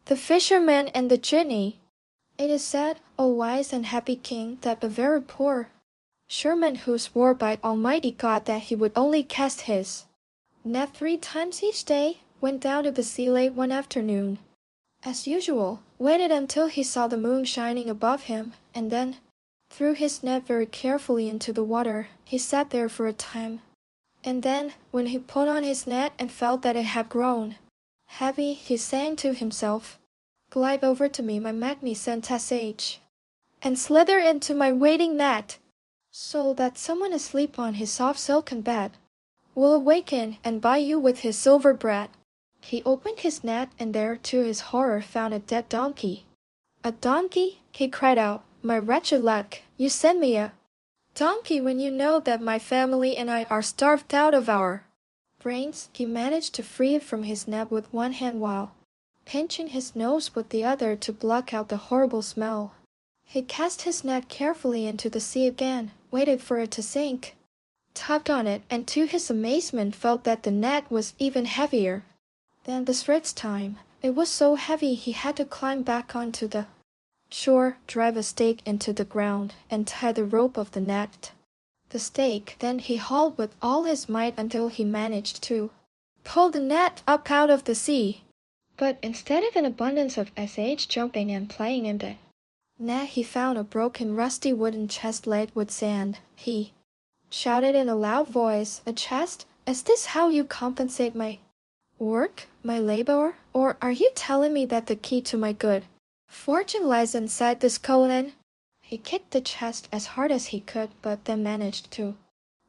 The Fisherman and the Jinni. It is said, O wise and happy king, that the very poor Fisherman who swore by Almighty God that he would only cast his net 3 times each day, went down to the sea late one afternoon. As usual, waited until he saw the moon shining above him, and then threw his net very carefully into the water. He sat there for a time, and then, when he put on his net and felt that it had grown heavy, he sang to himself, "Glide over to me, my magnificent sage, and slither into my waiting net, so that someone asleep on his soft silken bed will awaken and buy you with his silver bread." He opened his net, and there, to his horror, found a dead donkey. "A donkey?" he cried out. "My wretched luck! You send me a donkey when you know that my family and I are starved out of our brains." He managed to free it from his net with one hand while pinching his nose with the other to block out the horrible smell. He cast his net carefully into the sea again, waited for it to sink, tugged on it, and to his amazement felt that the net was even heavier than the first time. It was so heavy he had to climb back onto the shore, drive a stake into the ground, and tie the rope of the net. The stake, then he hauled with all his might until he managed to pull the net up out of the sea. But instead of an abundance of sh jumping and playing in the net, he found a broken rusty wooden chest laid with sand. He shouted in a loud voice, "A chest? Is this how you compensate my work, my labor? Or are you telling me that the key to my good fortune lies inside this colon?" He kicked the chest as hard as he could, but then managed to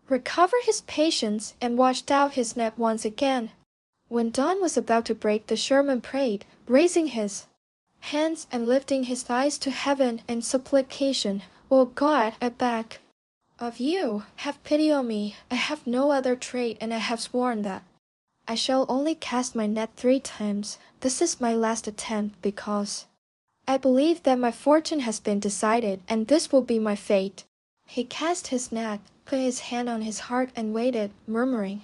recover his patience and washed out his net once again. When dawn was about to break, the Fisherman prayed, raising his hands and lifting his eyes to heaven in supplication, "O God, I beg of you, have pity on me. I have no other trade, and I have sworn that I shall only cast my net 3 times. This is my last attempt, because I believe that my fortune has been decided, and this will be my fate." He cast his net, put his hand on his heart, and waited, murmuring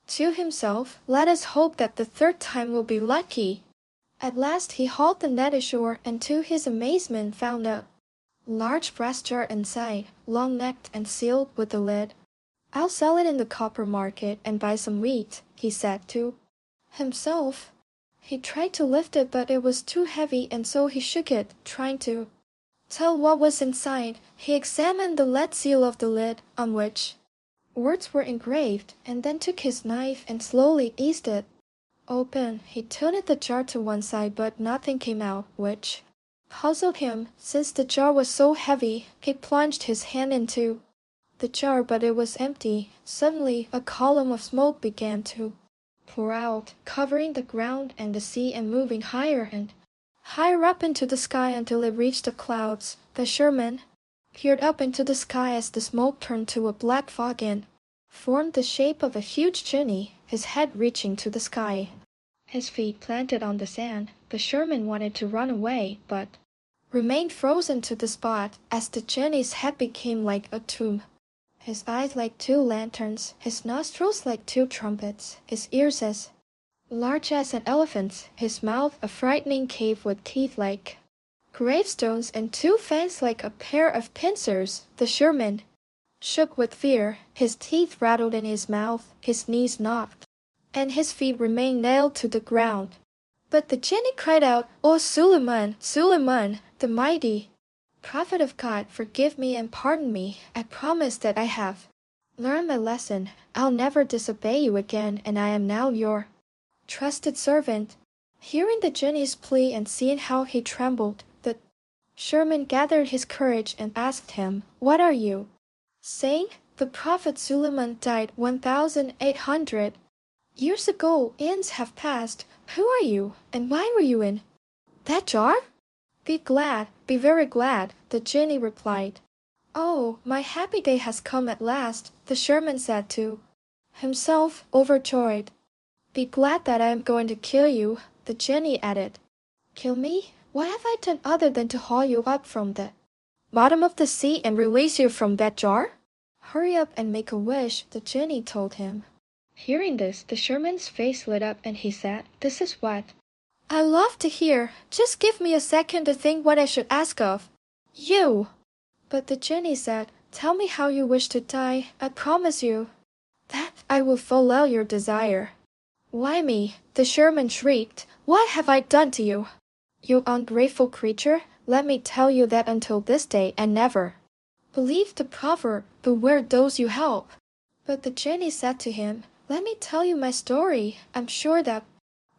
to himself, "Let us hope that the 3rd time will be lucky." At last he hauled the net ashore, and to his amazement found a large brass jar inside, long-necked and sealed with a lid. "I'll sell it in the copper market and buy some wheat," he said to himself. He tried to lift it, but it was too heavy, and so he shook it, trying to tell what was inside. He examined the lead seal of the lid, on which words were engraved, and then took his knife and slowly eased it open. He tilted the jar to one side, but nothing came out, which puzzled him. Since the jar was so heavy, he plunged his hand into the jar, but it was empty. Suddenly, a column of smoke began to pour out, covering the ground and the sea and moving higher and higher up into the sky until it reached the clouds. The Fisherman peered up into the sky as the smoke turned to a black fog and formed the shape of a huge Jinni, his head reaching to the sky, his feet planted on the sand. The Fisherman wanted to run away, but remained frozen to the spot as the Jinni's head became like a tomb, his eyes like 2 lanterns, his nostrils like 2 trumpets, his ears as large as an elephant's, his mouth a frightening cave with teeth like gravestones, and 2 fangs like a pair of pincers. The Fisherman shook with fear. His teeth rattled in his mouth, his knees knocked, and his feet remained nailed to the ground. But the Jinni cried out, "O Suleiman, Suleiman, the mighty prophet of God, forgive me and pardon me. I promise that I have learned my lesson. I'll never disobey you again, and I am now your trusted servant." Hearing the Jinni's plea and seeing how he trembled, the Fisherman gathered his courage and asked him, "What are you saying?" "The Prophet Suleiman died 1,800 years ago. Eons have passed. Who are you, and why were you in that jar?" "Be glad, be very glad," the Jinni replied. "Oh, my happy day has come at last," the Fisherman said to himself, overjoyed. "Be glad that I am going to kill you," the Jinni added. "Kill me? What have I done other than to haul you up from the bottom of the sea and release you from that jar?" "Hurry up and make a wish," the Jinni told him. Hearing this, the Fisherman's face lit up, and he said, "This is what I love to hear. Just give me a second to think what I should ask of you. But the Jinni said, tell me how you wish to die. I promise you that I will fulfill your desire. Why me? The Fisherman shrieked. What have I done to you? You ungrateful creature, let me tell you that until this day I never believed the proverb, beware those you help. But the Jinni said to him, let me tell you my story. I'm sure that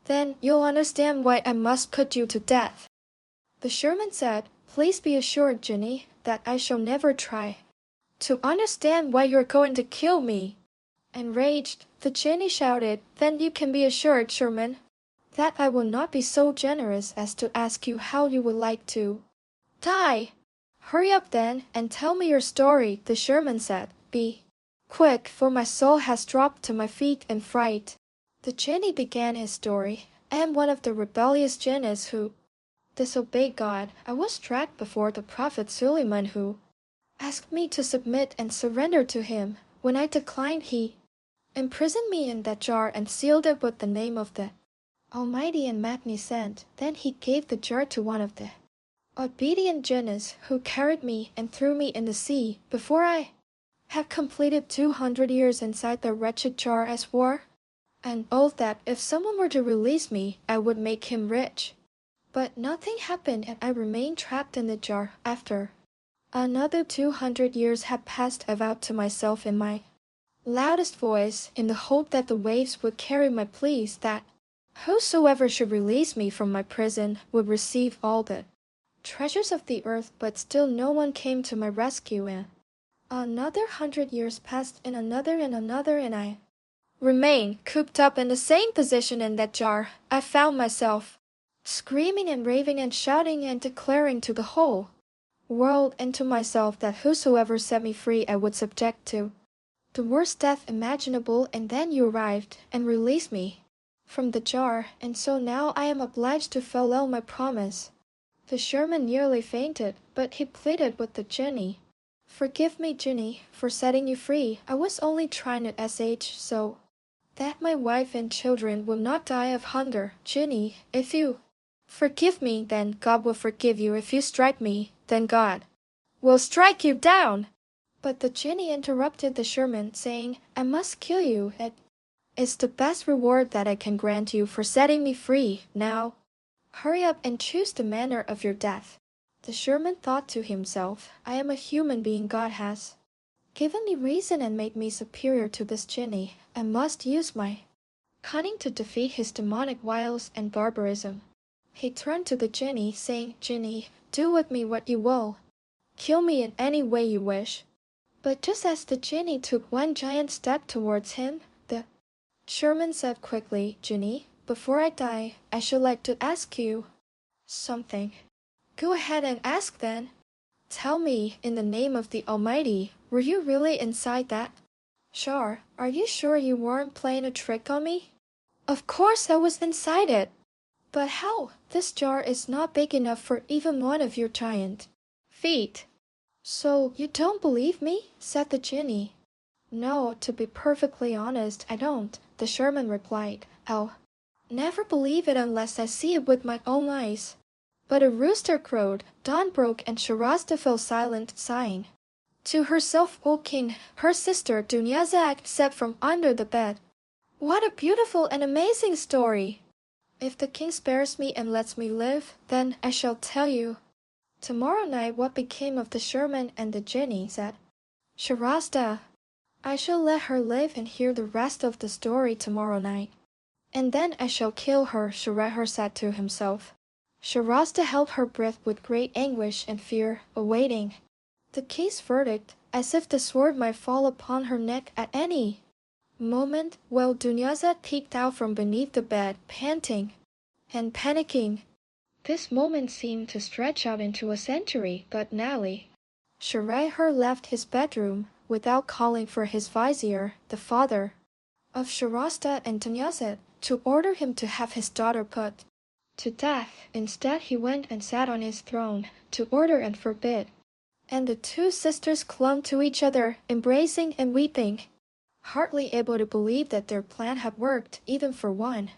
then you'll understand why I must put you to death. The Fisherman said, please be assured, Jinni, that I shall never try to understand why you're going to kill me. Enraged, the Jinni shouted, then you can be assured, Fisherman, that I will not be so generous as to ask you how you would like to die. Hurry up then, and tell me your story, the Fisherman said. Be quick, for my soul has dropped to my feet in fright. The Jinni began his story. I am one of the rebellious jinnis who disobeyed God. I was dragged before the Prophet Suleiman, who asked me to submit and surrender to him. When I declined, he imprisoned me in that jar and sealed it with the name of the Almighty and magnificent. Then he gave the jar to one of the obedient jinnis, who carried me and threw me in the sea. Before I had completed 200 years inside the wretched jar, I swore an oath that if someone were to release me, I would make him rich. But nothing happened, and I remained trapped in the jar. After another 200 years had passed, I vowed to myself in my loudest voice, in the hope that the waves would carry my pleas, that whosoever should release me from my prison would receive all the treasures of the earth. But still no one came to my rescue, and another 100 years passed, and another, and I remained cooped up in the same position in that jar. I found myself screaming and raving and shouting and declaring to the whole world and to myself that whosoever set me free I would subject to the worst death imaginable. And then you arrived and released me from the jar, and so now I am obliged to fulfill my promise. The Fisherman nearly fainted, but he pleaded with the Jinni. Forgive me, Jinni, for setting you free. I was only trying to sh so that my wife and children will not die of hunger. Jinni, if you forgive me, then God will forgive you. If you strike me, then God will strike you down. But the Jinni interrupted the Fisherman, saying, I must kill you. It is the best reward that I can grant you for setting me free. Now, hurry up and choose the manner of your death. The Fisherman thought to himself, I am a human being. God has given me reason and made me superior to this Jinni. I must use my cunning to defeat his demonic wiles and barbarism. He turned to the Jinni, saying, Jinni, do with me what you will. Kill me in any way you wish. But just as the Jinni took one giant step towards him, the Fisherman said quickly, Jinni, before I die, I should like to ask you something. Go ahead and ask then. Tell me, in the name of the Almighty, were you really inside that jar? Are you sure you weren't playing a trick on me? Of course I was inside it. But how? This jar is not big enough for even one of your giant feet. So you don't believe me? Said the Jinni. No, to be perfectly honest, I don't, the Fisherman replied. I'll never believe it unless I see it with my own eyes. But a rooster crowed, dawn broke, and Shahrazad fell silent, sighing to herself, O king, her sister Dunyazad stepped from under the bed. What a beautiful and amazing story! If the king spares me and lets me live, then I shall tell you tomorrow night what became of the Fisherman and the Jinni, said Shahrazad. I shall let her live and hear the rest of the story tomorrow night, and then I shall kill her, Shahrazad said to himself. Shahrazad held her breath with great anguish and fear, awaiting the king's verdict, as if the sword might fall upon her neck at any moment, while Dunyazad peeked out from beneath the bed, panting and panicking. This moment seemed to stretch out into a century, but Nali Shahrazad left his bedroom without calling for his vizier, the father of Shahrazad and Dunyazad, to order him to have his daughter put to death. Instead, he went and sat on his throne to order and forbid. And the two sisters clung to each other, embracing and weeping, hardly able to believe that their plan had worked, even for one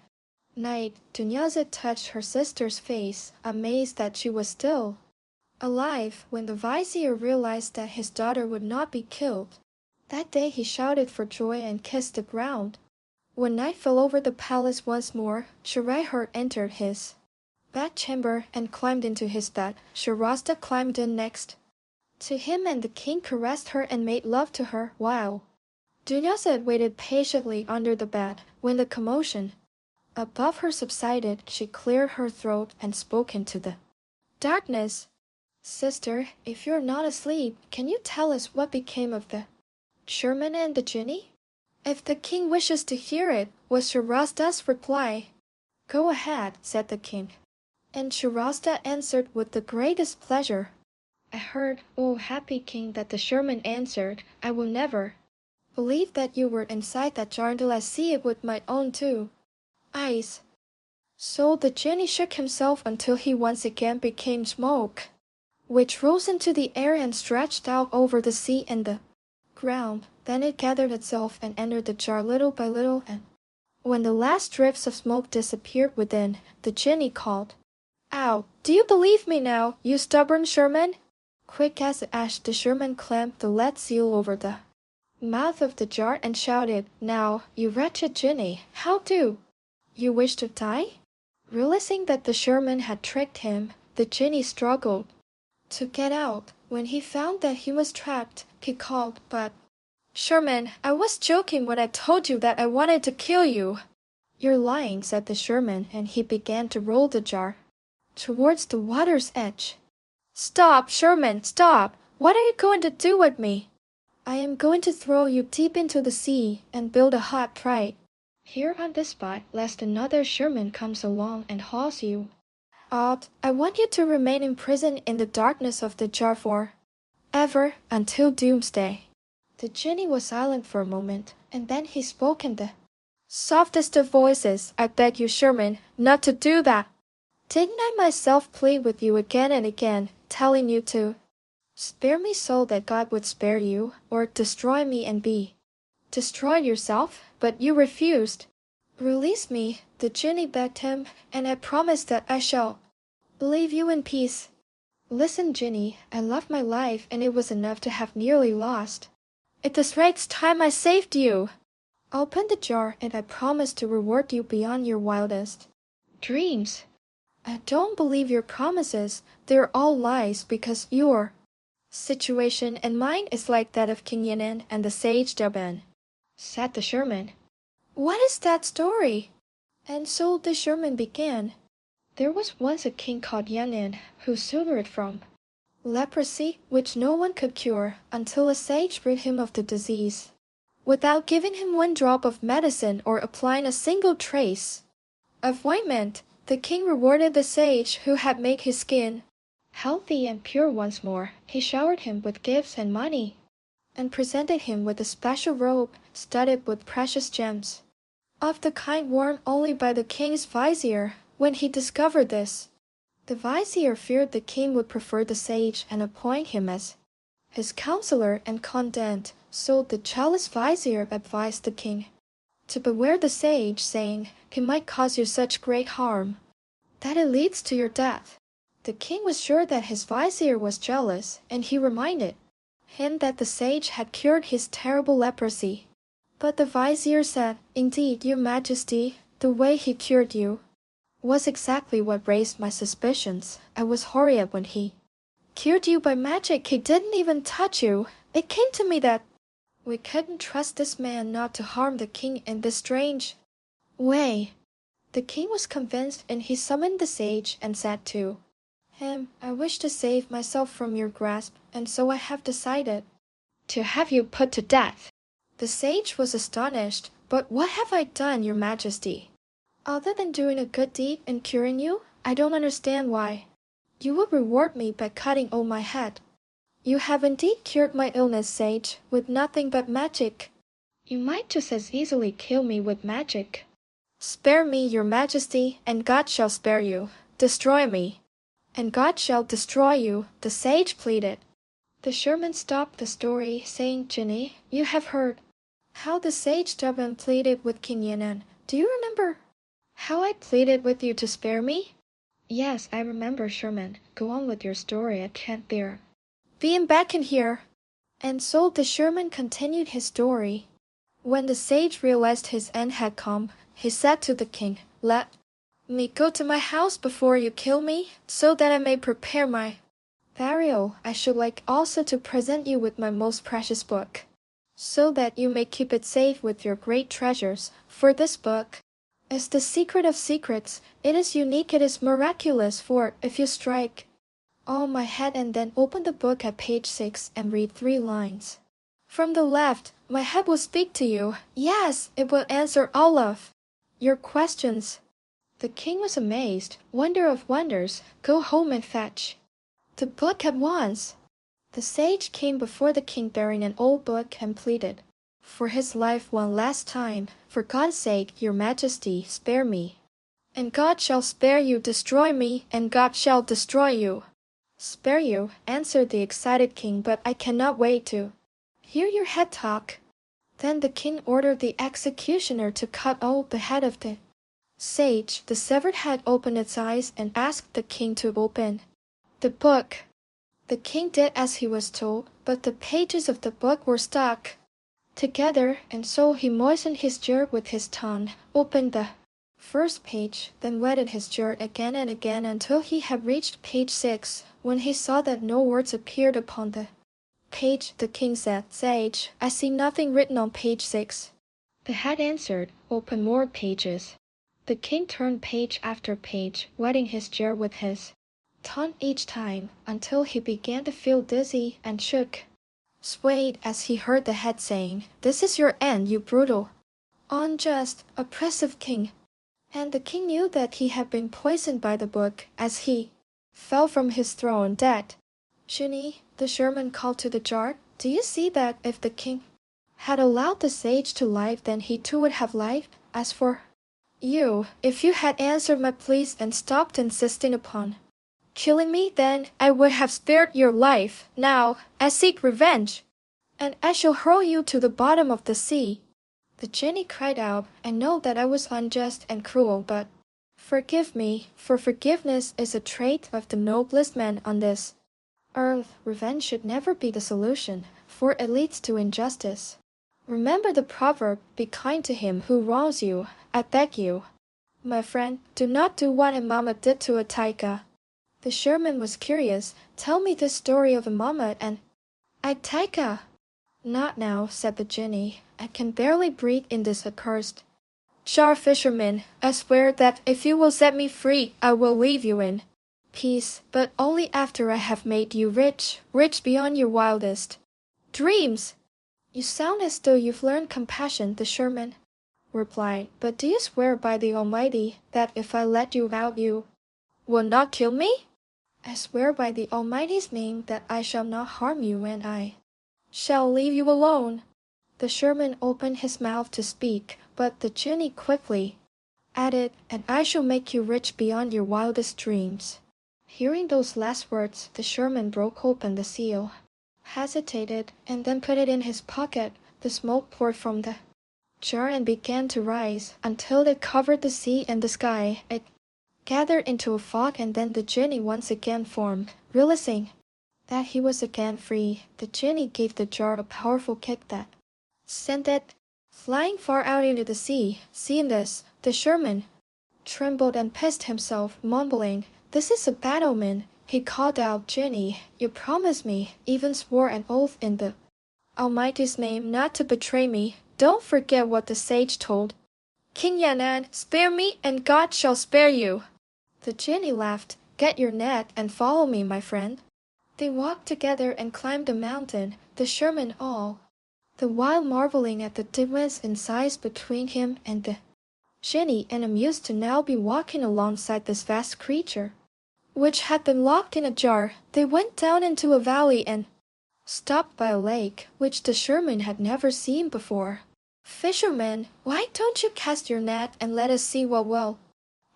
Night, Dunyazid touched her sister's face, amazed that she was still alive when the vizier realized that his daughter would not be killed. That day he shouted for joy and kissed the ground. When night fell over the palace once more, Shuraiheart entered his bedchamber and climbed into his bed. Shahrazad climbed in next to him, and the king caressed her and made love to her, while Dunyazid waited patiently under the bed. When the commotion above her subsided, she cleared her throat and spoke into the darkness. Sister, if you're not asleep, can you tell us what became of the Fisherman and the Jinni? If the king wishes to hear it, was Shahrazad's reply. Go ahead, said the king. And Shahrazad answered with the greatest pleasure. I heard, O happy king, that the Fisherman answered, I will never believe that you were inside that jar until I see it with my own two eyes. So the Jinni shook himself until he once again became smoke, which rose into the air and stretched out over the sea and the ground. Then it gathered itself and entered the jar little by little, and when the last drifts of smoke disappeared within, the Jinni called out, Do you believe me now, you stubborn Fisherman? Quick as the ash, the Fisherman clamped the lead seal over the mouth of the jar and shouted, Now, you wretched Jinni, how do you wish to die? Realizing that the Fisherman had tricked him, the Jinni struggled to get out. When he found that he was trapped, he called, But Fisherman, I was joking when I told you that I wanted to kill you. You're lying, said the Fisherman, and he began to roll the jar towards the water's edge. Stop, Fisherman, stop! What are you going to do with me? I am going to throw you deep into the sea and build a hut right here on this spot, lest another Fisherman comes along and hauls you out. I want you to remain imprisoned in the darkness of the jar for ever, until doomsday. The Jinni was silent for a moment, and then he spoke in the softest of voices. I beg you, Fisherman, not to do that. Didn't I myself plead with you again and again, telling you to spare me so that God would spare you, or destroy me and be destroyed yourself? But you refused. Release me, the Jinni begged him, and I promise that I shall leave you in peace. Listen, Jinni, I loved my life, and it was enough to have nearly lost it this right time I saved you. Open the jar, and I promise to reward you beyond your wildest dreams. I don't believe your promises. They're all lies, because your situation and mine is like that of King Yan'an and the sage Jaban, said the Fisherman. What is that story? And so the Fisherman began. There was once a king called Yan'an who suffered from leprosy, which no one could cure until a sage rid him of the disease, without giving him one drop of medicine or applying a single trace of ointment. The king rewarded the sage who had made his skin healthy and pure once more. He showered him with gifts and money, and presented him with a special robe studded with precious gems, of the kind worn only by the king's vizier. When he discovered this, the vizier feared the king would prefer the sage and appoint him as his counselor and confidant. So the jealous vizier advised the king to beware the sage, saying, He might cause you such great harm that it leads to your death. The king was sure that his vizier was jealous, and he reminded him that the sage had cured his terrible leprosy. But the vizier said, Indeed, your majesty, the way he cured you was exactly what raised my suspicions. I was horrid when he cured you by magic. He didn't even touch you. It came to me that we couldn't trust this man not to harm the king in this strange way. The king was convinced, and he summoned the sage and said to him, I wish to save myself from your grasp, and so I have decided to have you put to death. The sage was astonished. But what have I done, your majesty? Other than doing a good deed and curing you, I don't understand why you would reward me by cutting off my head. You have indeed cured my illness, sage, with nothing but magic. You might just as easily kill me with magic. Spare me, your majesty, and God shall spare you. Destroy me, and God shall destroy you, the sage pleaded. The Fisherman stopped the story, saying, Jinni, you have heard how the sage Jaban pleaded with King Yan'an. Do you remember How I pleaded with you to spare me? Yes, I remember, Sherman. Go on with your story, I can't bear being back in here. And so the Sherman continued his story. When the sage realized his end had come, he said to the king, "Let me go to my house before you kill me, so that I may prepare my burial. I should like also to present you with my most precious book, so that you may keep it safe with your great treasures. For this book is the secret of secrets. It is unique, it is miraculous, for if you strike my head and then open the book at page 6 and read 3 lines from the left, my head will speak to you. Yes, it will answer all of your questions." The king was amazed. Wonder of wonders, go home and fetch the book at once. The sage came before the king bearing an old book and pleaded for his life one last time. "For God's sake, your majesty, spare me. And God shall spare you, destroy me, and God shall destroy you." "Spare you," answered the excited king, "but I cannot wait to hear your head talk." Then the king ordered the executioner to cut off the head of the sage. The severed head opened its eyes and asked the king to open the book. The king did as he was told, but the pages of the book were stuck together, and so he moistened his jar with his tongue, opened the first page, then wetted his jar again and again until he had reached page 6. When he saw that no words appeared upon the page, the king said, "Sage, I see nothing written on page 6. The head answered, "Open more pages." The king turned page after page, wetting his jar with his tongue each time, until he began to feel dizzy and swayed as he heard the head saying, "This is your end, you brutal, unjust, oppressive king." And the king knew that he had been poisoned by the book as he fell from his throne dead. "Jinni," the Sherman called to the jar, "do you see that if the king had allowed the sage to live, then he too would have lived? As for you, if you had answered my pleas and stopped insisting upon killing me, then I would have spared your life. Now I seek revenge, and I shall hurl you to the bottom of the sea." The Jinni cried out, "I know that I was unjust and cruel, but forgive me, for forgiveness is a trait of the noblest man on this earth. Revenge should never be the solution, for it leads to injustice. Remember the proverb, be kind to him who wrongs you. I beg you, my friend, do not do what Imama did to a taika." The Sherman was curious. "Tell me this story of Imama and taika." "Not now," said the Jinni. "I can barely breathe in this accursed jar. Fisherman, I swear that if you will set me free, I will leave you in peace, but only after I have made you rich, rich beyond your wildest dreams." "You sound as though you've learned compassion," the Sherman replied. "But do you swear by the Almighty that if I let you out you will not kill me?" "I swear by the Almighty's name that I shall not harm you, and I shall leave you alone." The Sherman opened his mouth to speak, but the Jinni quickly added, "And I shall make you rich beyond your wildest dreams." Hearing those last words, the Sherman broke open the seal, hesitated, and then put it in his pocket. The smoke poured from the jar and began to rise until it covered the sea and the sky. It gathered into a fog, and then the Jinni once again formed. Realizing that he was again free, the Jinni gave the jar a powerful kick that sent it flying far out into the sea. Seeing this, the Sherman trembled and pissed himself, mumbling, "This is a bad omen." He called out, "Jinni, you promised me, even swore an oath in the Almighty's name not to betray me. Don't forget what the sage told King Yan'an. Spare me, and God shall spare you." The Jinni laughed. "Get your net and follow me, my friend." They walked together and climbed the mountain, the Sherman all the while marveling at the difference in size between him and the Jinni, and amused to now be walking alongside this vast creature, which had been locked in a jar. They went down into a valley and stopped by a lake, which the Sherman had never seen before. "Fisherman, why don't you cast your net and let us see what will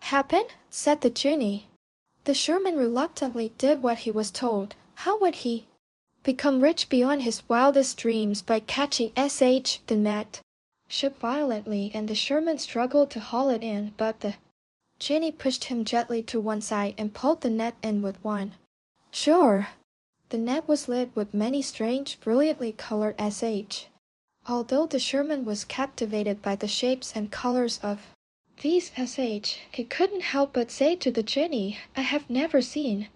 happen?" said the Jinni. The Sherman reluctantly did what he was told. How would he become rich beyond his wildest dreams? By catching the net shook violently, and the Sherman struggled to haul it in, but the Jinni pushed him gently to one side and pulled the net in with one. Sure. The net was lit with many strange, brilliantly colored sh. Although the Sherman was captivated by the shapes and colors of these sh, he couldn't help but say to the Jinni, I have never seen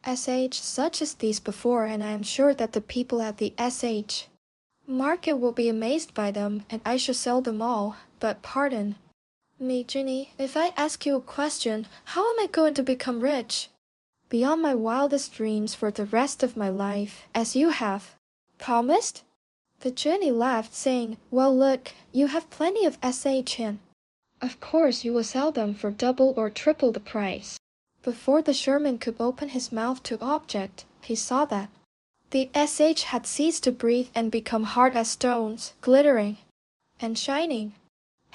sh such as these before, and I am sure that the people at the sh market will be amazed by them, and I shall sell them all. But pardon me, Jinni, if I ask you a question, how am I going to become rich? Beyond my wildest dreams for the rest of my life, as you have promised? The Jinni laughed, saying, Well look, you have plenty of sh in. Of course you will sell them for double or triple the price. Before the Sherman could open his mouth to object, he saw that the sh had ceased to breathe and become hard as stones, glittering and shining.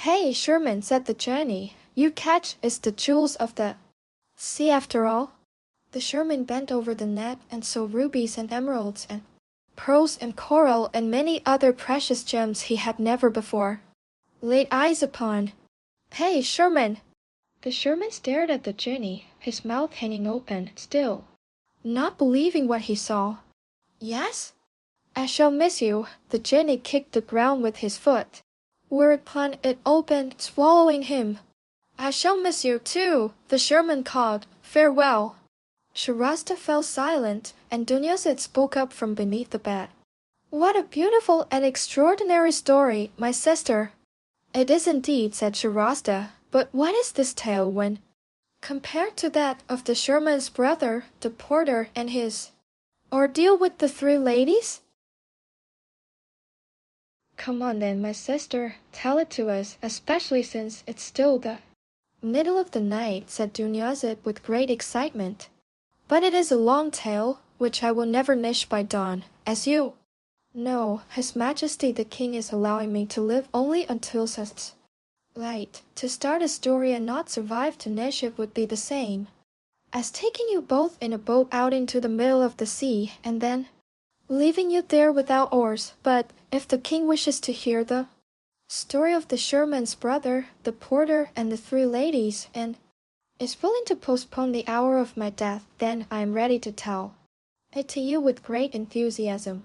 Hey, Sherman, said the Jinni, you catch is the jewels of the sea after all. The Sherman bent over the net and saw rubies and emeralds and pearls and coral and many other precious gems he had never before laid eyes upon. Hey, Sherman! The Sherman stared at the Jinni, his mouth hanging open, still, not believing what he saw. Yes? I shall miss you. The Jinni kicked the ground with his foot, whereupon it opened, swallowing him. I shall miss you too, the Sherman called. Farewell. Sharasta fell silent, and Dunyazid spoke up from beneath the bed. What a beautiful and extraordinary story, my sister. It is indeed, said Sharasta, but what is this tale when compared to that of the Sherman's brother, the porter, and his ordeal with the three ladies? Come on then, my sister, tell it to us, especially since it's still the middle of the night, said Dunyazid with great excitement. But it is a long tale, which I will never finish by dawn, as you know. His Majesty the King is allowing me to live only until such light. To start a story and not survive to finish it would be the same as taking you both in a boat out into the middle of the sea, and then leaving you there without oars. But if the King wishes to hear the story of the Sherman's brother, the porter, and the three ladies, and is willing to postpone the hour of my death, then I am ready to tell it to you with great enthusiasm.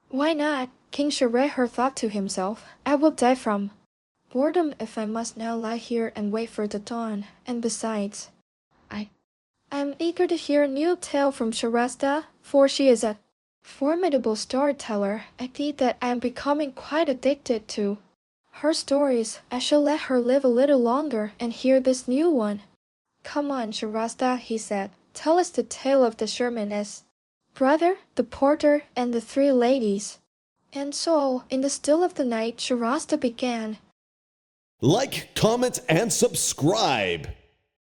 Why not? King Shahryar thought to himself, I will die from boredom if I must now lie here and wait for the dawn, and besides, I am eager to hear a new tale from Sharasta, for she is a formidable storyteller. Indeed that I am becoming quite addicted to her stories. I shall let her live a little longer and hear this new one. Come on, Sharasta, he said. Tell us the tale of the Sherman's brother, the porter, and the three ladies. And so, in the still of the night, Sharasta began. Like, comment, and subscribe.